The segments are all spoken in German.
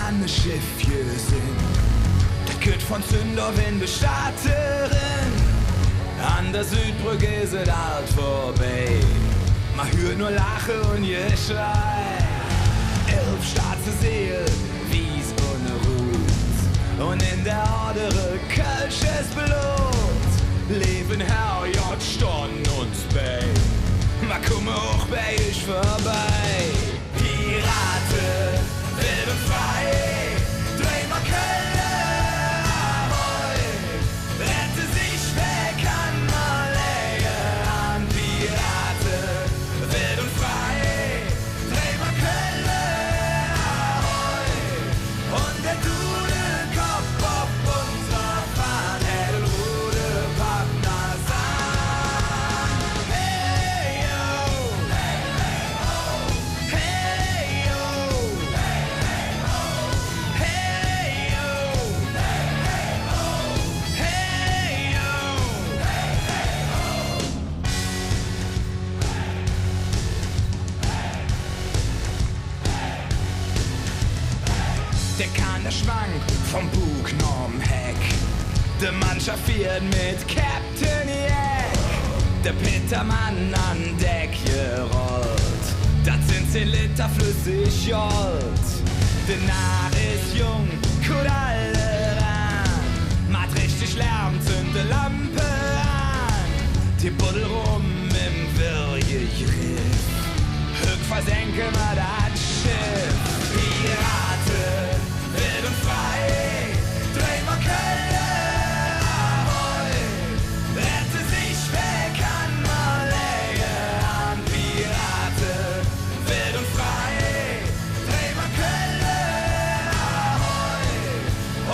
an ne Schiffje sind. Der Kütt von Zündorwin Bestatterin. An der Südbrücke ist es alt vorbei. Man hört nur Lache und Geschrei. 11 schwarze Seelen, wies ohne Ruht. Und in der Ordere kölsches Blut. Leben Herr J. Storn uns bei. Man komme auch bei ich vorbei. Pirate, wild und frei. Dreh mal Kölle ahoi. Rette sich, wer kann mal an. Pirate, wild und frei. Dreh mal Kölle ahoi. Und der Dudelkopf auf unserer Fahne. Der Ruderpartner sang. Hey yo, hey yo, hey yo, hey yo, hey yo. Der Kahn, der schwang vom Bug norm Heck. Der Mann schaffiert mit Captain Jack. Der Petermann an Deck gerollt. Das sind 10 Liter flüssig Jolt. Der Narr ist jung, gut alle ran. Macht richtig Lärm, zünde Lampe an. Die Buddel rum im Wirrjegriff. Höck versenke mal das Schiff. Pirate, wild und frei. Dreh mal Kölle ahoi. Rette sich, wer kann mal an. Pirate, wild und frei. Dreh mal Kölle ahoi.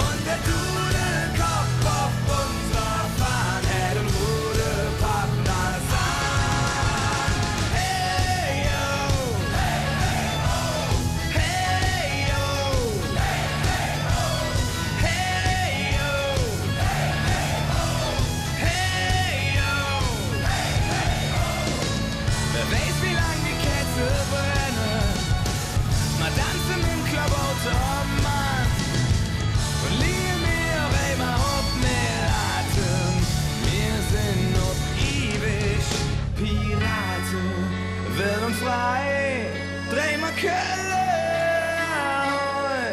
Und der Dudelkopf auf unserer Fahne. Den Ruderpartner sang. Hey yo, hey yo, hey yo, hey yo, hey yo. Wer weiß, wie lang die Kätze brennen. Mal tanzen im Klabauter, Mann. Und liegen mir auf einmal auf mehr Atem. Wir sind noch ewig Piraten, wild und frei. Dreh mal Kölle ahoi.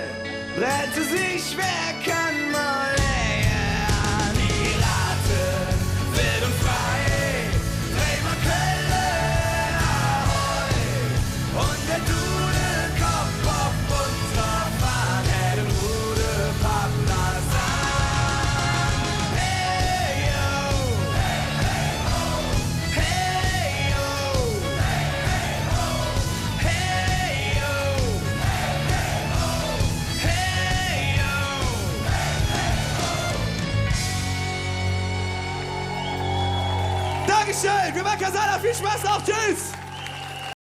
Rette sich, wer kann mal an. Piraten, wild und frei. Dreh mal Kölle ahoi. Und der Dudelkopf auf unserer Fahne. Den Ruderpartner sang. Hey yo, hey yo, hey yo, hey yo, hey yo. Dankeschön, wir machen Kasala, viel Spaß noch, tschüss!